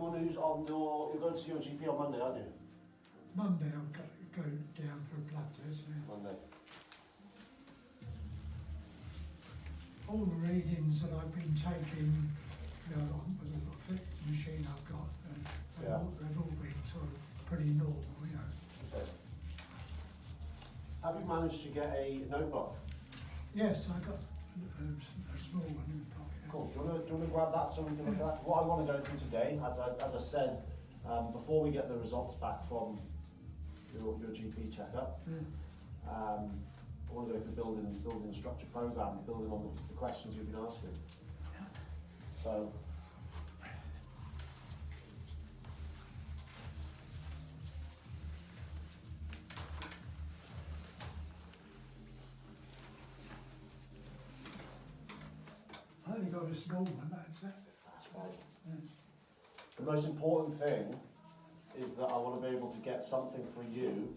more news on you're going to see your GP on Monday, aren't you? Monday I've got to go down for a blood test. Yeah. Monday. All the readings that I've been taking, you know, on with a little thick machine I've got, they've all been sort of pretty normal, you know. Okay. Have you managed to get a notebook? Yes, I got a small one in the pocket. Cool. Do you want to grab that so we can look at that? What I want to go through today, as I said, before we get the results back from your GP checkup, I want to go through building a structured program, building on the questions you've been asking. So, I only got a small one, that's it. that's right. Yeah. The most important thing is that I want to be able to get something for you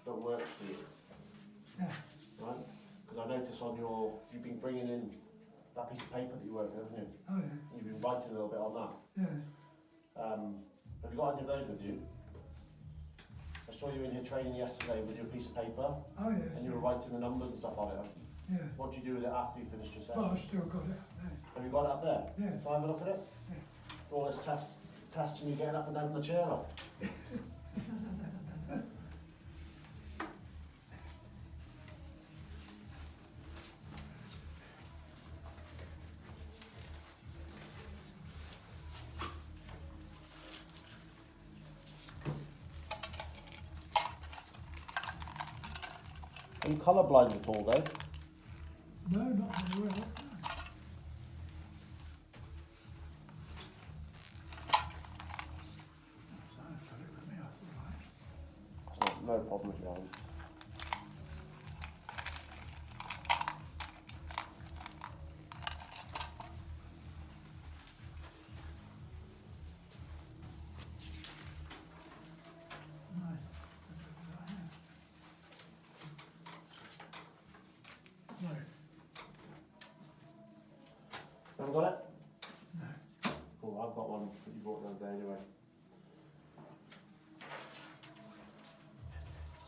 that works for you, Yeah. right? Because I notice you've been bringing in that piece of paper that you work with, haven't you? Oh yeah. You've been writing a little bit on that. Yeah. Have you got any of those with you? I saw you in here training yesterday with your piece of paper, Oh yeah. and you were writing the numbers and stuff on it. Yeah. What did you do with it after you finished your session? Well, I've still got it up there. Have you got it up there? Yeah. Can I have a look at it? Yeah. All this testing you getting up and down from the chair off. Are you colourblind at all, Dave? No, not very well. So I've got it with me, I thought, right. No problem if you haven't. No. You haven't got it? No. Cool, I've got one that you bought the other day anyway.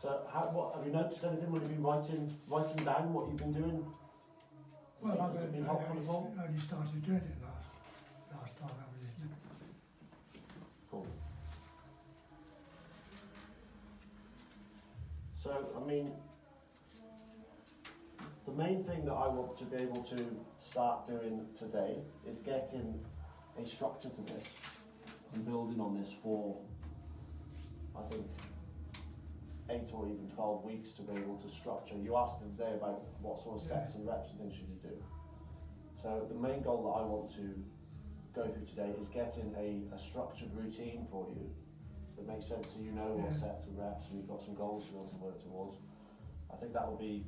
So, what have you noticed anything when you've been writing down what you've been doing? Well, Has it been helpful at all? I only started doing it last time I was in it. Cool. So, I mean, the main thing that I want to be able to start doing today is getting a structure to this and building on this for, I think, 8 or even 12 weeks to be able to structure. You asked the other day about what sort of sets and reps and things should you do. So the main goal that I want to go through today is getting a structured routine for you that makes sense, so you know what sets and reps and you've got some goals you want to work towards. I think that'll be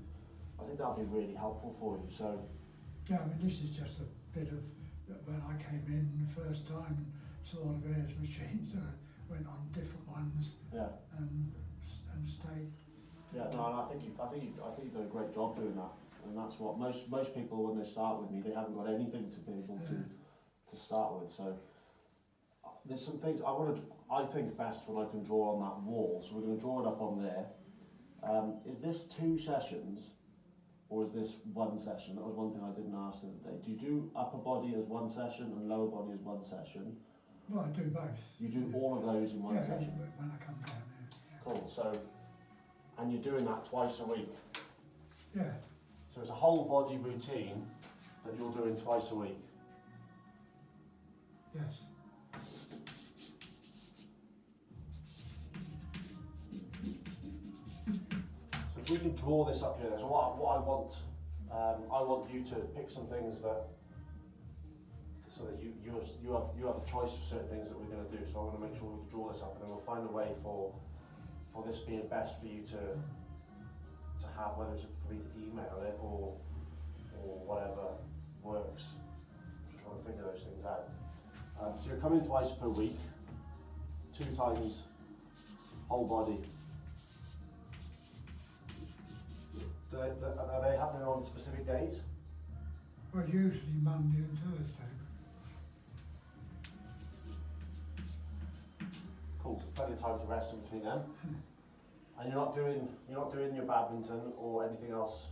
really helpful for you. So yeah, I mean, this is just a bit of when I came in the first time and saw the various machines, and I went on different ones. yeah. And stayed. Yeah, no, and I think you've done a great job doing that, and that's what most people when they start with me, they haven't got anything to be able to start with. So there's some things I think best when I can draw on that wall. So we're going to draw it up on there. Is this 2 sessions, or is this 1 session? That was one thing I didn't ask the other day. Do you do upper body as 1 session and lower body as 1 session? Well, I do both. You do all of those in one session? Yeah, when I come down there. Cool. So, and you're doing that twice a week? Yeah. So it's a whole body routine that you're doing twice a week? Yes. So if we can draw this up here, so what I want you to pick some things that, so that you have a choice of certain things that we're going to do. So I want to make sure we can draw this up, and then we'll find a way for this being best for you to have, whether it's for me to email it or whatever works. Just trying to figure those things out. So you're coming twice per week, 2 times whole body. Are they happening on specific days? Well, usually Monday and Thursday. sessions, plenty of time to rest in between them. And you're not doing your badminton or anything else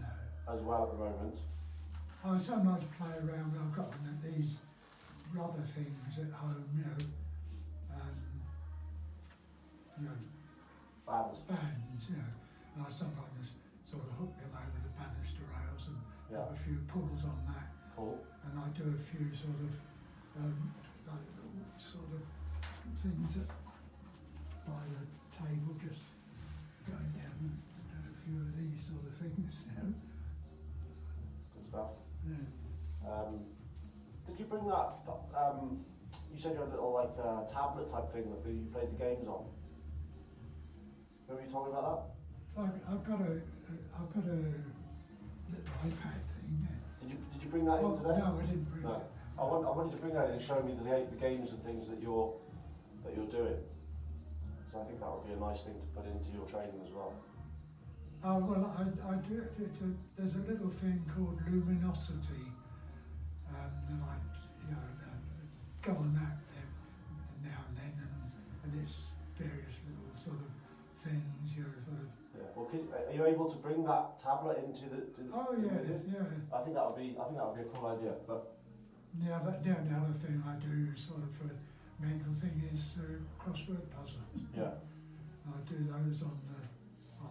No. as well at the moment. I sometimes play around. I've got these rubber things at home, Bands. bands, and I sometimes sort of hook them over the banister rails and Yeah. have a few pulls on that, Cool. and I do a few sort of like little sort of things by the table, just going down and do a few of these sort of things, Good stuff. Yeah. Did you bring that? You said you had a little tablet type thing that you played the games on. Were you talking about I've got a little iPad thing. that? Did you bring that in today? No, I didn't bring No. it. I want you to bring that in and show me the games and things that you're doing. So I think that would be a nice thing to put into your training as well. Oh, well, I do it. There's a little thing called luminosity, and I, go on that now and then, and it's various little sort of things, sort of. Yeah. Well, are you able to bring that tablet into the? Oh with yes, you? yeah. I think that would be a cool idea. But Yeah, the other thing I do sort of for mental thing is crossword puzzles. yeah. I do those on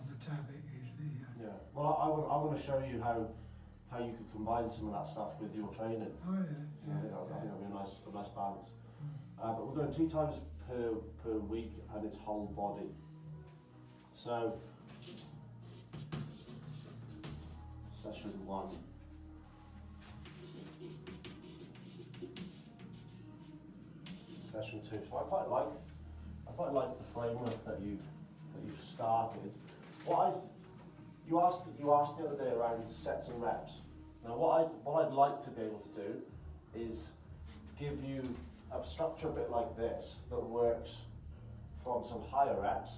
the tablet usually. Yeah. Yeah. Well, I want to show you how you could combine some of that stuff with your training. Oh yeah. I think that'll be a nice balance. Mm. But we're doing 2 times per week, and it's whole body. So session 1. Session 2. So I quite like the framework that you've started. You asked the other day around sets and reps. Now what I'd like to be able to do is give you a structure a bit like this that works from some higher reps,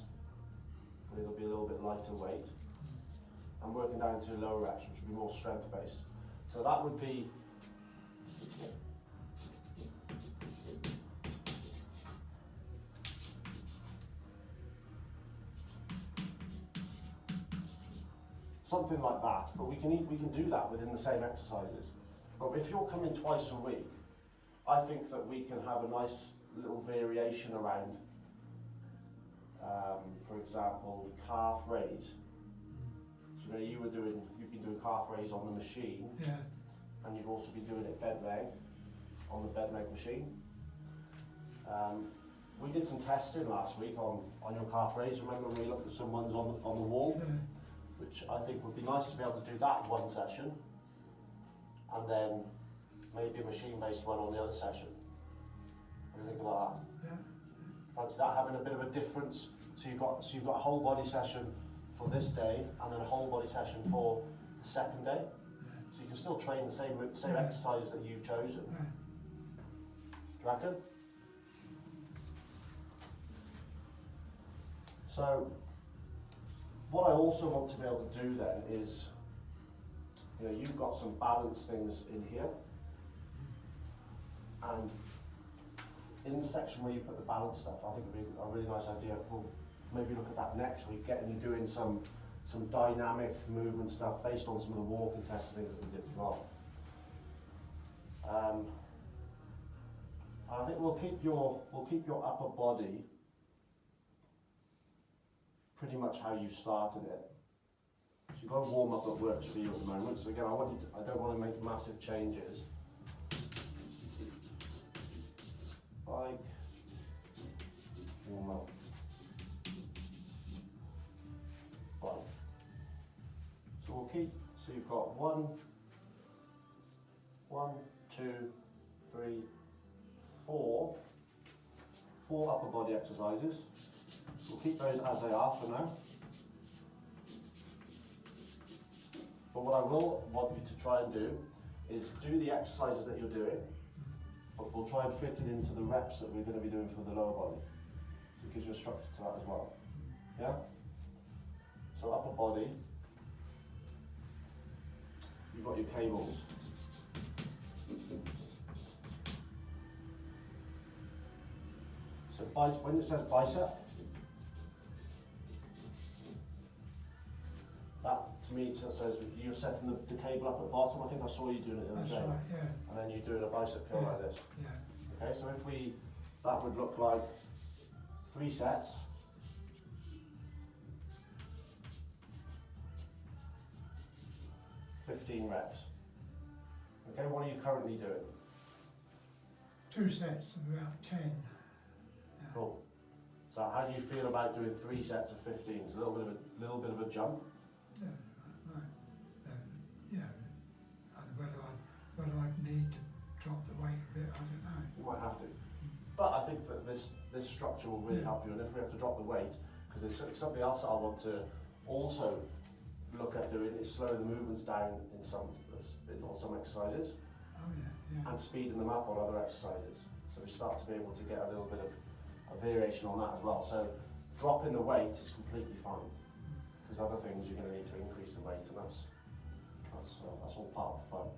where it'll be a little bit lighter weight, and working down to lower reps, which would be more strength based. So that would be something like that, but we can do that within the same exercises. But if you're coming twice a week, I think that we can have a nice little variation around, for example, calf raise. So you've been doing calf raise on the machine, Yeah. and you've also been doing it bed leg on the bed leg machine. We did some testing last week on your calf raise. Remember when we looked at some ones on the wall? Yeah. Which I think would be nice to be able to do that in one session, and then maybe a machine-based one on the other session. What do you think about that? Yeah. Fancy that, having a bit of a difference. So you've got a whole body session for this day, and then a whole body session for the second day. So you can still train the same Yeah. exercises that you've chosen. Yeah. Do you reckon? So what I also want to be able to do then is, you've got some balance things in here, and in the section where you put the balance stuff, I think it would be a really nice idea. We'll maybe look at that next week, getting you doing some dynamic movement stuff based on some of the walking test things that we did as well. And I think we'll keep your upper body pretty much how you started it. So you've got a warm up that works for you at the moment. So again, I don't want to make massive changes. Bike, warm up, bike. So we'll keep. So you've got 1, 2, 3, 4 upper body exercises. We'll keep those as they are for now. But what I will want you to try and do is do the exercises that you're doing, but we'll try and fit it into the reps that we're going to be doing for the lower body. So it gives you a structure to that as well. Yeah? So upper body, you've got your cables. So when it says bicep, that to me says you're setting the cable up at the bottom. I think I saw you doing it the other That's day. right, yeah, And then you're doing a bicep curl like this. yeah. Okay, so that would look like 3 sets. $15 reps. Okay, what are you currently doing? 2 sets of about 10. Yeah. Cool. So how do you feel about doing 3 sets of 15? It's a little bit of a jump. Yeah, right. Yeah, and whether I'd need to drop the weight a bit, I don't know. You might have to. But I think that this structure will really help you, and if we have to drop the weight, because there's something else I want to also look at doing is slowing the movements down on some exercises Oh yeah, and speeding them up on other exercises. So we start to be able to get a little bit of a variation on that as well. So dropping the weight is completely fine, because other things you're going to need to increase the weight, and that's all part of fun.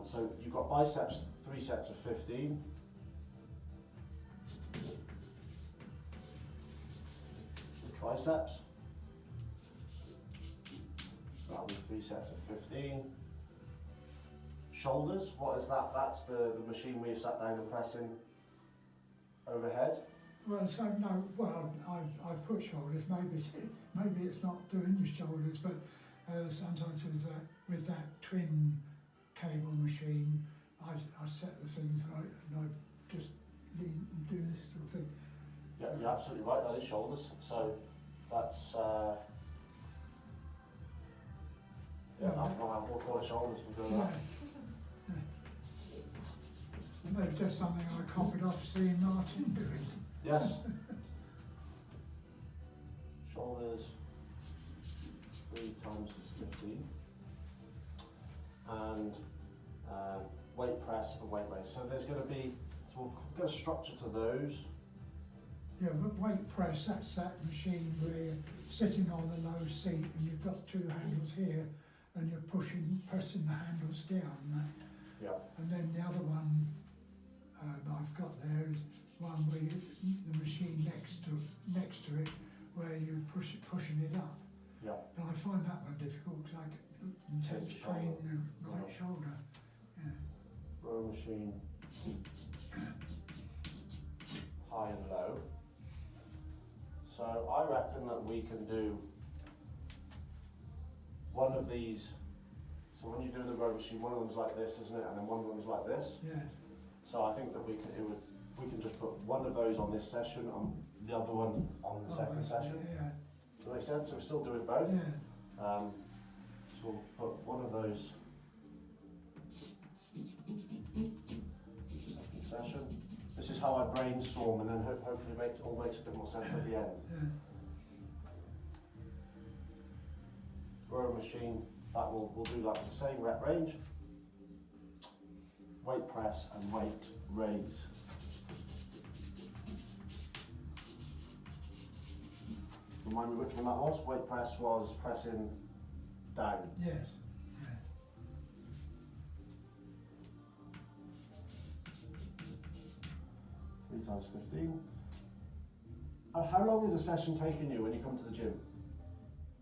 So you've got biceps, 3 sets of 15. The triceps, that'll be 3 sets of 15. Shoulders, what is that? That's the machine where you sat down and pressing overhead. Well, so no, well, I've put shoulders. Maybe it's not doing your shoulders, but sometimes with that twin cable machine, I set the things right and I just lean and do this sort of thing. Yeah, you're absolutely right. That is shoulders. So that's we'll call it shoulders. We'll do that. Maybe just something I copied off seeing Martin doing. Yes. Shoulders 3 times 15. And weight press and weight raise. So there's going to be, so we'll get a structure to those. Yeah, but weight press, that's that machine where you're sitting on a low seat and you've got 2 handles here and you're pressing the handles down. Yeah. And then the other one I've got there is one where the machine next to it where you're pushing it up. Yeah. But I find that one difficult because I get intense pain in the right shoulder. Yeah. Row machine, high and low. So I reckon that we can do one of these. So when you're doing the row machine, one of them's like this, isn't it? And then one of them's like this. Yeah. So I think that we can just put one of those on this session and the other one on the second session. Yeah. Does that make sense? So we're still doing both. Yeah. So we'll put one of those second session. This is how I brainstorm, and then hopefully it all makes a bit more sense at the end. Yeah. Row machine, that we'll do like the same rep range. Weight press and weight raise. Remind me which one that was? Weight press was pressing down. Yes. Yeah. 3 times 15. How long is a session taking you when you come to the gym?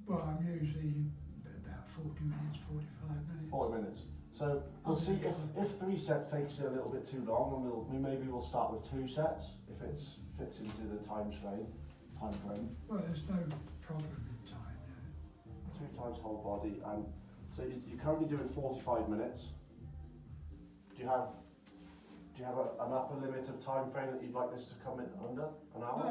Well, I'm usually about 40 minutes, 45 minutes. 40 minutes. So we'll see if 3 sets takes you a little bit too long, and maybe we'll start with 2 sets if it fits into the time frame. Well, there's no problem with time. 2 times whole body, and so you're currently doing 45 minutes. Do you have an upper limit of time frame that you'd like this to come in under an hour?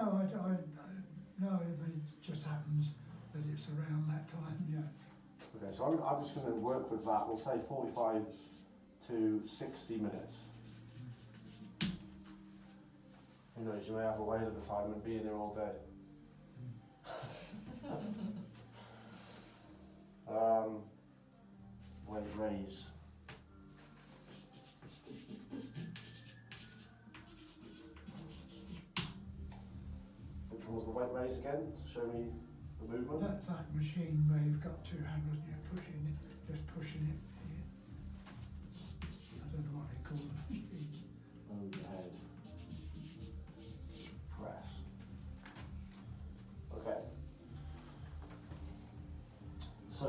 No, it just happens that it's around that time. Yeah. Okay, so I'm just going to work with that. We'll say 45 to 60 minutes. Who knows, you may have a whale of a time and be in there all day. Weight raise. Which one was the weight raise again? Show me the movement. That's that machine where you've got 2 handles and you're pushing it, just pushing it here. I don't know what they call the machine. Overhead.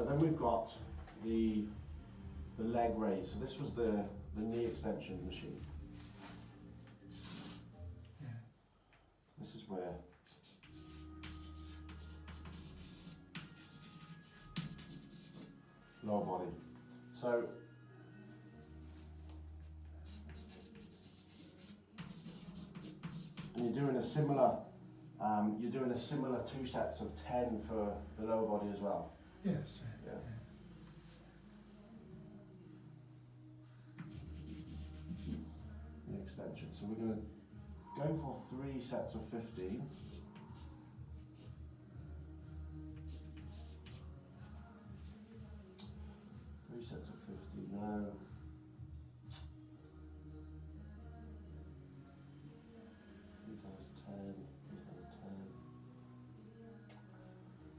then we've got the leg raise. So this was the knee extension machine. Yeah. This is where lower body. So and you're doing a similar 2 sets of 10 for the lower body as well. Yes. Yeah. The extension. So we're going to go for 3 sets of 15. Three sets of 15 now. 3 times 10, 3 times 10.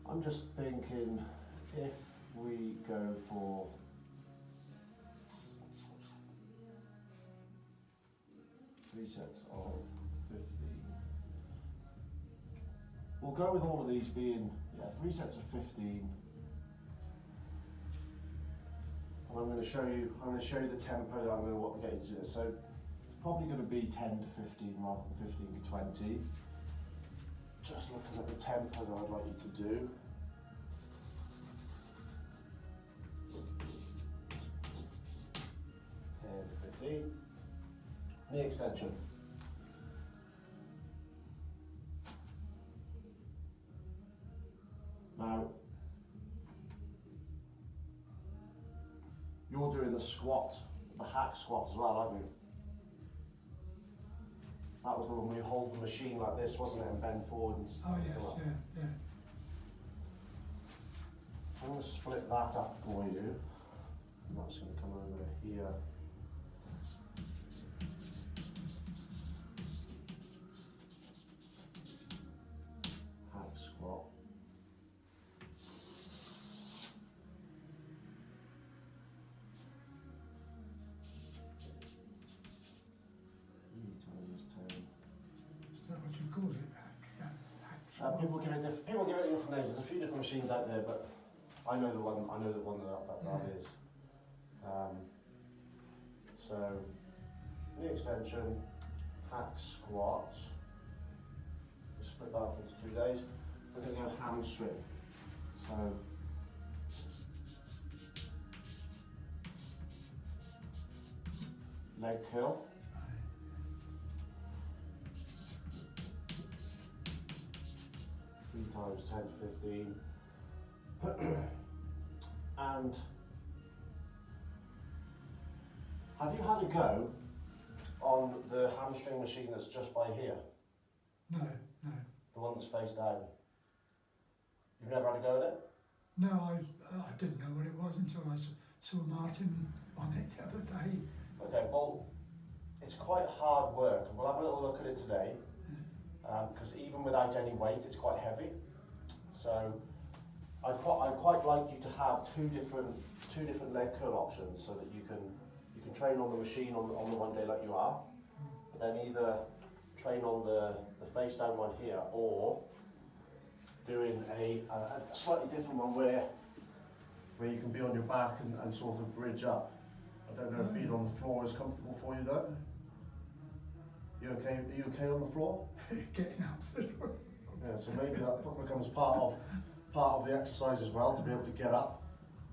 I'm just thinking if we go for 3 sets of 15. We'll go with all of these being 3 sets of 15. And I'm going to show you the tempo that I'm going to want to get you to do. So it's probably going to be 10 to 15 rather than 15 to 20. Just looking at the tempo that I'd like you to do. Knee extension. Now, you're doing the squat, the hack squat as well, aren't you? That was the one where you hold the machine like this, wasn't it, and bend forward and Oh yes, yeah. I'm going to split that up for you. And that's going to come over here. Hack squat. Is that what you call it? People give it different names. There's a few different machines out there, but I know the one that is. So knee extension, hack squat. We split that up into 2 days. We're going to go hamstring. So leg curl. Times 10 to 15. And have you had a go on the hamstring machine that's just by here? No. The one that's face down? You've never had a go at it? No, I didn't know what it was until I saw Martin on it the other day. Okay, well, it's quite hard work. We'll have a little look at it today. Because even without any weight, it's quite heavy. So I'd quite like you to have two different leg curl options, so that you can train on the machine on the one day like you are, but then either train on the face down one here, or doing a slightly different one where you can be on your back and sort of bridge up. I don't know if being on the floor is comfortable for you though. You okay? Are you okay on the floor? Getting up. Yeah, so maybe that becomes part of the exercise as well, to be able to get up.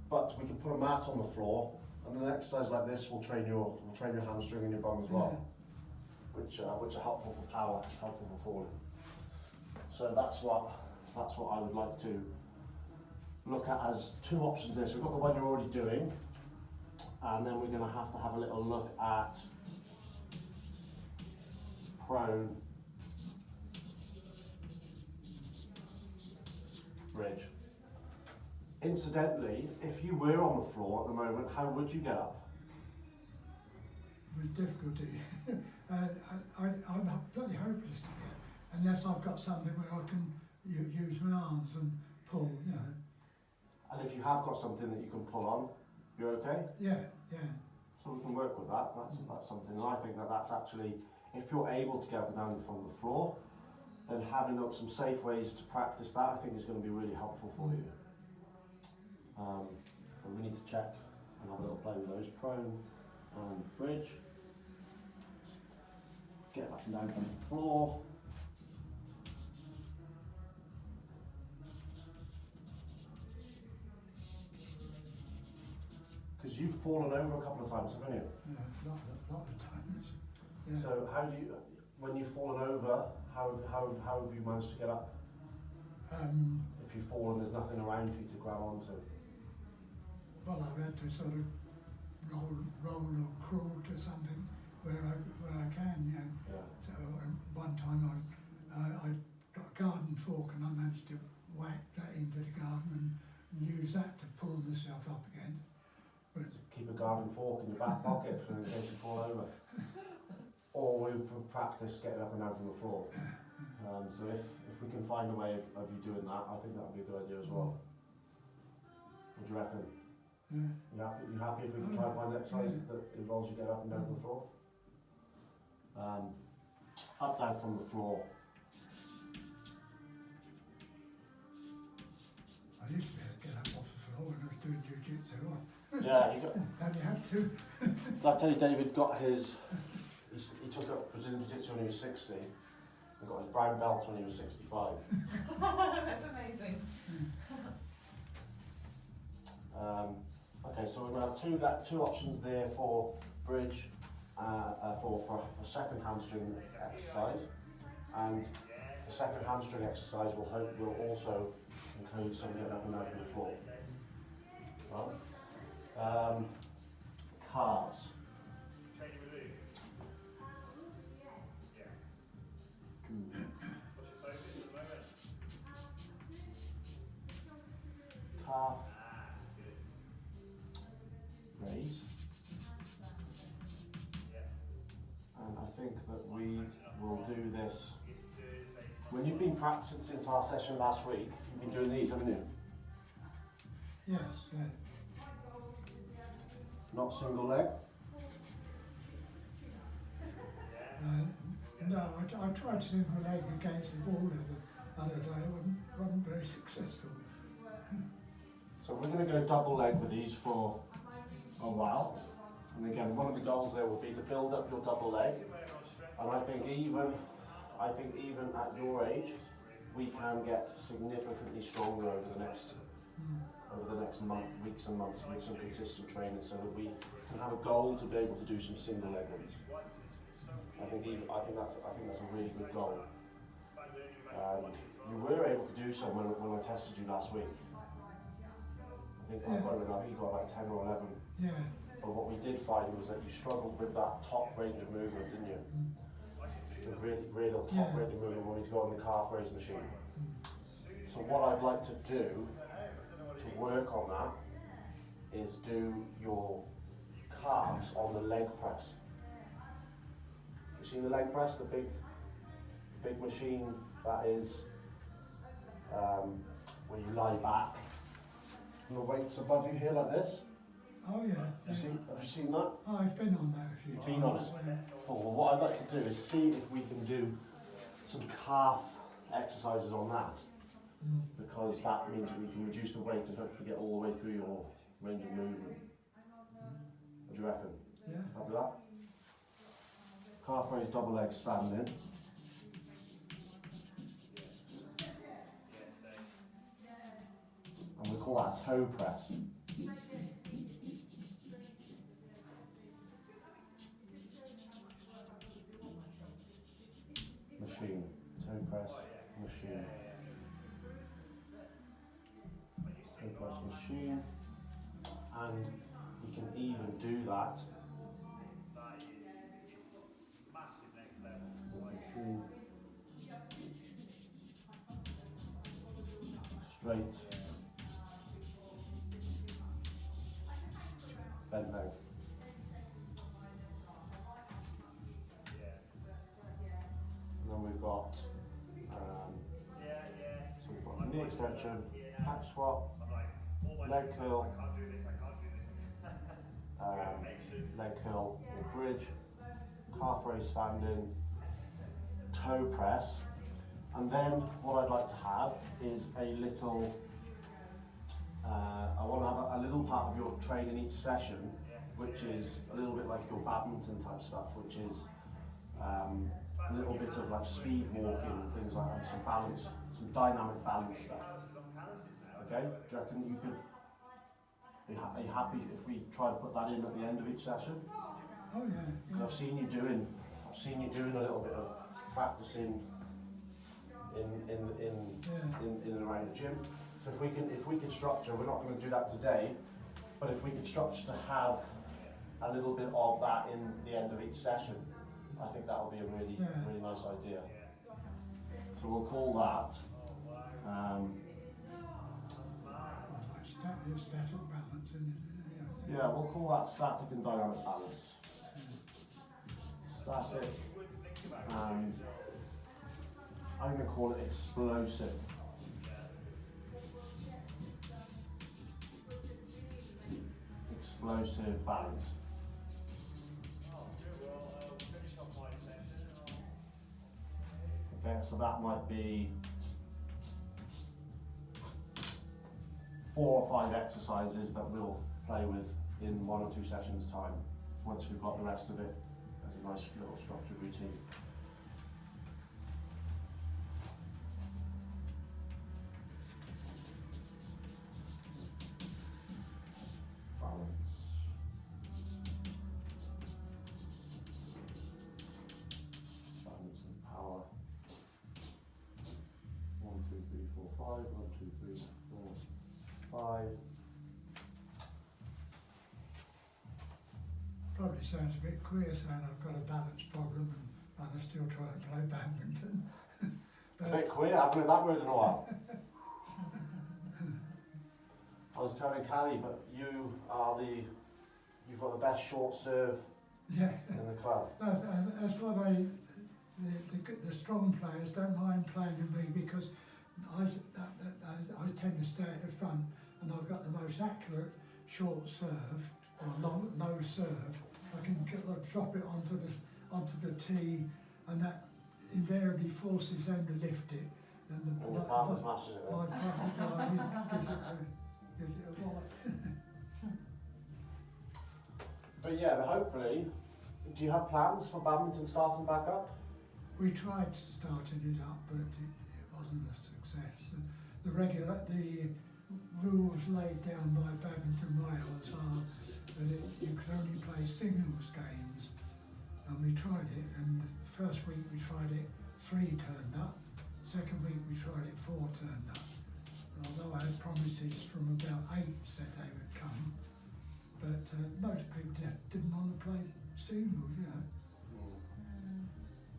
But we can put a mat on the floor, and an exercise like this will train your hamstring and your bum as well, which are helpful for power, helpful for falling. So that's what I would like to look at as 2 options there. So we've got the one you're already doing, and then we're going to have a little look at prone bridge. Incidentally, if you were on the floor at the moment, how would you get up? With difficulty. I'm bloody hopeless to get, unless I've got something where I can use my arms and pull, you know. And if you have got something that you can pull on, you're okay? Yeah. So we can work with that. That's something, and I think that's actually, if you're able to get up and down from the floor, then having some safe ways to practice that, I think is going to be really helpful for you. But we need to check and have a little play with those. Prone and bridge. Get up and down from the floor. Because you've fallen over a couple of times, haven't you? Yeah, lot of times. Yeah. So how do you, when you've fallen over, how have you managed to get up? If you've fallen, there's nothing around for you to grab onto. Well, I've had to sort of roll or crawl to something where I can, you know. Yeah. So one time I got a garden fork and I managed to whack that into the garden and use that to pull myself up against. But So keep a garden fork in your back pocket for in case you fall over. Or we practice getting up and down from the floor. So if we can find a way of you doing that, I think that would be a good idea as well. What do you reckon? yeah. You happy if we can try and find an exercise that involves you getting up and down from the floor? Up down from the floor. I used to be able to get up off the floor when I was doing jiu-jitsu. Yeah, you got. Don't you have to? Did I tell you David got his, he took up Brazilian Jiu-Jitsu when he was 60 and got his brown belt when he was 65. That's amazing. Okay, so we're going to have two options there for bridge, for second hamstring exercise, and the second hamstring exercise will also include some getting up and down from the floor. Right? Calves. Calf raise, and I think that we will do this. When you've been practicing since our session last week, you've been doing these, haven't you? Yes, yeah. Not single leg. No, I tried single leg against the wall the other day. It wasn't very successful. So we're going to go double leg with these for a while. And again, one of the goals there will be to build up your double leg. And I think even at your age, we can get significantly stronger over the next weeks and months with some consistent training, so that we can have a goal to be able to do some single leg ones. I think that's a really good goal. You were able to do so when I tested you last week. I think you got about 10 or 11. Yeah. But what we did find was that you struggled with that top range of movement, didn't you? The real top range of movement when you go on the calf raise machine. So what I'd like to do to work on that is do your calves on the leg press. You seen the leg press, the big machine that is where you lie back and the weight's above you here like this? Oh yeah. Have you seen that? Oh, I've been on that a few times. Been on it? Cool. Well, what I'd like to do is see if we can do some calf exercises on that, because that means that we can reduce the weight and hopefully get all the way through your range of movement. What do you reckon? Yeah. Happy with that? Calf raise, double leg standing. And we call that a toe press. Machine, toe press, machine. Toe press machine. And we can even do that. Machine. Straight. Bent leg. And then we've got so we've got knee extension, hack squat, leg curl, leg curl or bridge, calf raise standing, toe press, and then what I'd like to have is a little I want to have a little part of your training each session, which is a little bit like your badminton type stuff, which is a little bit of like speed walking and things like that, some balance, some dynamic balance stuff. Okay? Do you reckon you could? Are you happy if we try and put that in at the end of each session? Oh yeah. 'Cause I've seen you doing a little bit of practicing in and around the gym. So if we can structure, we're not going to do that today, but if we could structure to have a little bit of that in the end of each session, I think that would be a really nice idea. So we'll call that. Static balance, isn't it? Yeah, we'll call that static and dynamic balance. Static and I'm going to call it explosive. Explosive balance. Okay, so that might be 4 or 5 exercises that we'll play with in 1 or 2 sessions time, once we've got the rest of it as a nice little structured routine. Balance. Balance and power. 1, 2, 3, 4, 5. 1, 2, 3, 4, 5. Probably sounds a bit queer saying I've got a balance problem and I still try to play badminton. A bit queer, I haven't heard that word in a while. I was telling Callie, but you've got the best short serve Yeah. in the club. That's why the strong players don't mind playing with me, because I tend to stay at the front and I've got the most accurate short serve or low serve. I can drop it onto the tee, and that invariably forces them to lift it. And And your partner smashes it my then. partner gives it a wallop. But yeah, but hopefully, do you have plans for badminton starting back up? We tried starting it up, but it wasn't a success. The rules laid down by Badminton Wales are that you can only play singles games, and we tried it, and the first week we tried it, 3 turned up, second week we tried it, 4 turned up. And although I had promises from about 8 said they would come, but most people didn't want to play singles, you know.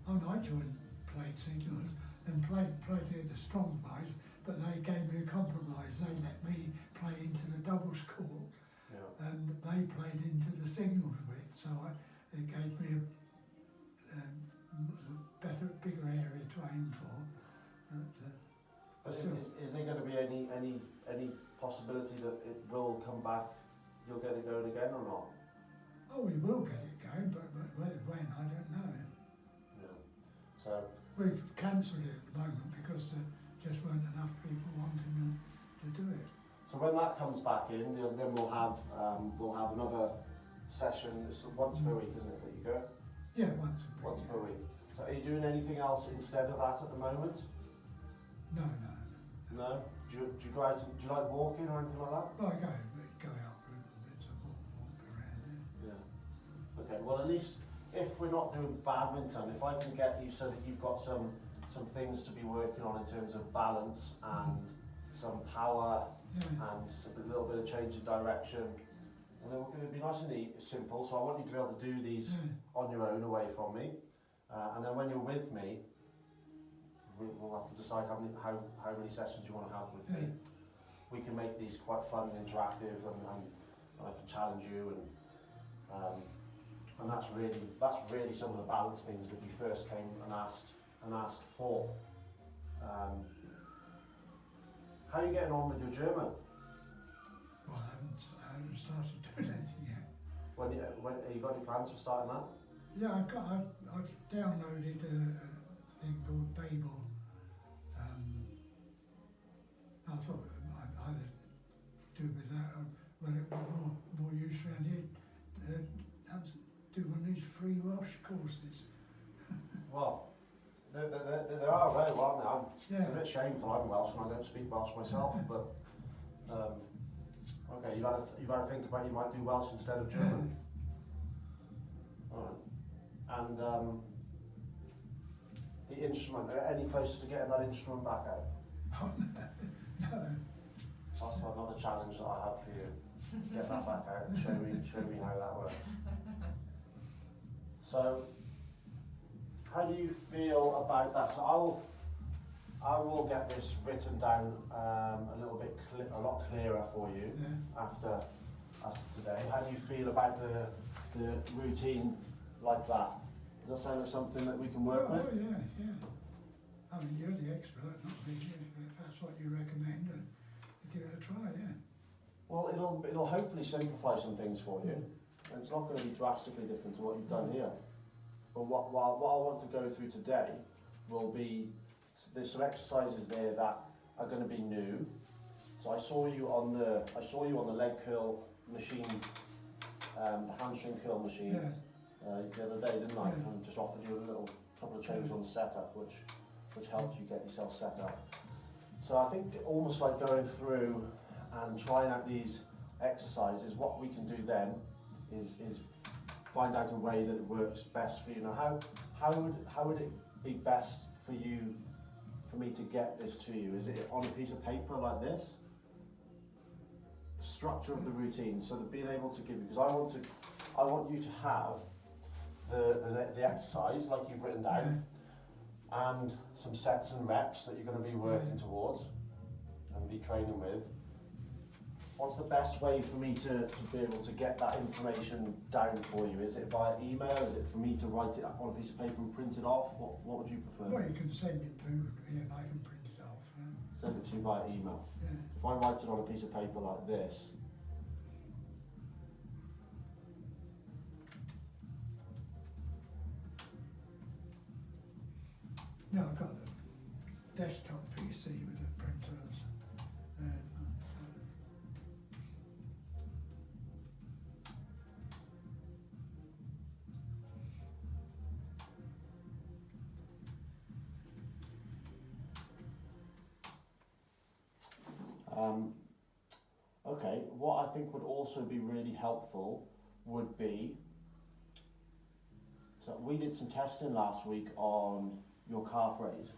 Oh, no, I played singles and played the strong guys, but they gave me a compromise. They let me play into the doubles court, and they played into the singles bit, so it gave me a bigger area to aim for. But is there going to be any possibility that it will come back? You'll get it going again or not? Oh, we will get it going, but when, I don't know. Yeah. So We've cancelled it at the moment because there just weren't enough people wanting to do it. So when that comes back in, then we'll have another session. It's once per week, isn't it, that you go? Yeah, once Per week. So are you doing anything else instead of that at the moment? No. No? Do you go out? Do you like walking or anything like that? Well, I go out a little bit to walk around. Yeah. Okay. Well, at least if we're not doing badminton, if I can get you so that you've got some things to be working on in terms of balance and some power and a little bit of change of direction, and then we're going to be nice and simple. So I want you to be able to do these on your own, away from me, and then when you're with me, we'll have to decide how many sessions you want to have with me. We can make these quite fun and interactive, and I can challenge you, and that's really some of the balance things that we first came and asked for. How are you getting on with your German? Well, I haven't started doing anything yet. When you got any plans for starting that? Yeah, I've downloaded a thing called Babel. I thought I'd either do with that. Well, it would be more useful around here. Do one of these free Welsh courses. Well, there are available, aren't there? It's Yeah. a bit shameful, I'm Welsh and I don't speak Welsh myself, but okay, you've had to think about you might do Welsh instead of German. Alright. And the instrument, any closer to getting that instrument back out? Oh, no. That's another challenge that I have for you. Get that back out and show me how that works. So, how do you feel about that? So I will get this written down a lot clearer for you after today. How do you feel about the routine like that? Does that sound like something that we can work with? Oh, yeah. I mean, you're the expert, not me. If that's what you recommend, give it a try, yeah. Well, it'll hopefully simplify some things for you. And it's not going to be drastically different to what you've done here. But what I want to go through today will be, there's some exercises there that are going to be new. So I saw you on the leg curl machine, the hamstring curl machine the other day, didn't I? Yeah. And just offered you a little couple of changes on the setup, which helped you get yourself set up. So I think almost like going through and trying out these exercises, what we can do then is find out a way that it works best for you. Now, how would it be best for me to get this to you? Is it on a piece of paper like this? The structure of the routine, so that being able to give you, because I want you to have the exercise like you've written down, and some sets and reps that you're going to be working towards and be training with. What's the best way for me to be able to get that information down for you? Is it via email? Is it for me to write it up on a piece of paper and print it off? What would you prefer? Well, you can send it to me and I can print it off. Send it to you via email. Yeah. If I write it on a piece of paper like this, No, I've got a desktop PC with the printers. okay, what I think would also be really helpful would be, so we did some testing last week on your calf raise,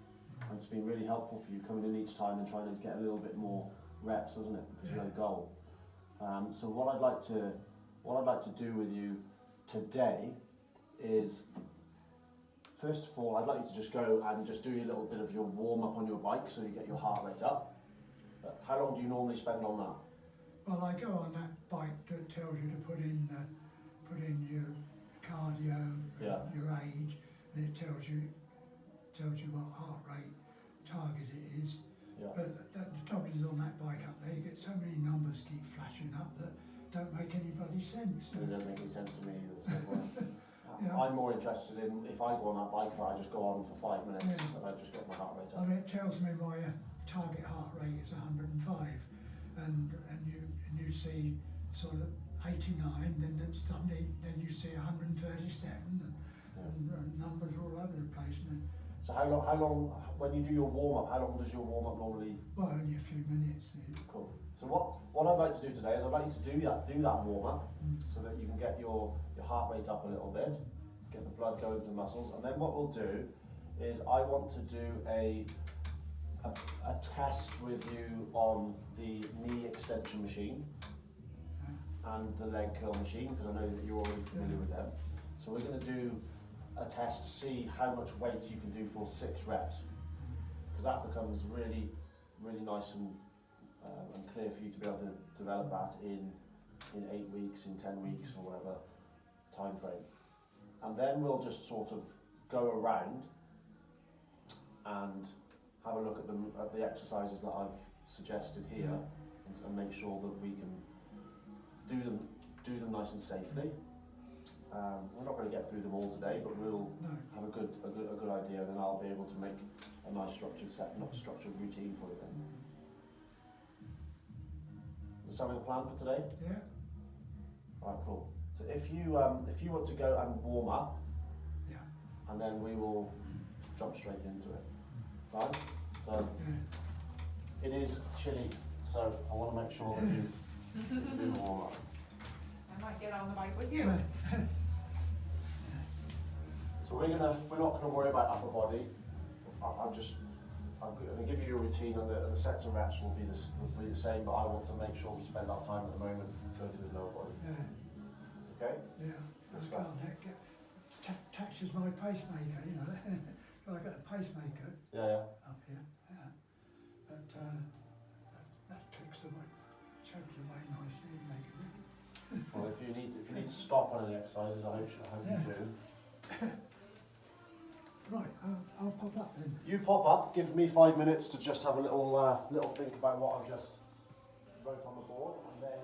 and it's been really helpful for you coming in each time and trying to get a little bit more reps, isn't it? Because you had a goal. So what I'd like to do with you today is, first of all, I'd like you to just go and just do a little bit of your warm up on your bike so you get your heart rate up. How long do you normally spend on that? Well, I go on that bike that tells you to put in your cardio, your age, and it tells you what heart rate target it is. Yeah. But the trouble is on that bike up there, you get so many numbers keep flashing up that don't make any bloody sense. It doesn't make any sense to me either. So, Yeah. I'm more interested in, if I go on that bike ride, I just go on for 5 minutes and I just get my heart rate I up. mean, it tells me my target heart rate is 105, and you see sort of 89, then suddenly you see 137, and numbers all over the place. So how long, when you do your warm up, how long does your warm up normally? Well, only a few minutes. Cool. So what I'd like to do today is I'd like you to do that warm up so that you can get your heart rate up a little bit, get the blood going to the muscles, and then what we'll do is I want to do a test with you on the knee extension machine and the leg curl machine, because I know that you're already familiar with them. So we're going to do a test to see how much weight you can do for 6 reps, because that becomes really nice and clear for you to be able to develop that in 8 weeks, in 10 weeks, or whatever time frame. And then we'll just sort of go around and have a look at the exercises that I've suggested here, and make sure that we can do them nice and safely. We're not going to get through them all today, but we'll have a good idea, and then I'll be able to make a nice structured routine for you then. Does that sound like a plan for today? Yeah. Alright, cool. So if you want to go and warm up, Yeah. and then we will jump straight into it. Fine? So Yeah. it is chilly, so I want to make sure that you do warm up. I might get on the bike with you. So we're not gonna worry about upper body. I'm gonna give you a routine, and the sets and reps will be the same. But I want to make sure we spend our time at the moment going through the lower body. Yeah. Okay? Yeah. Let's go. Well, that touches my pacemaker, you know. So I got a pacemaker Yeah. up here. Yeah. But that takes away nicely and make it. Well, if you need to stop on any exercises, I hope you do. Right, I'll pop up then. You pop up. Give me 5 minutes to just have a little think about what I've just wrote on the board, and then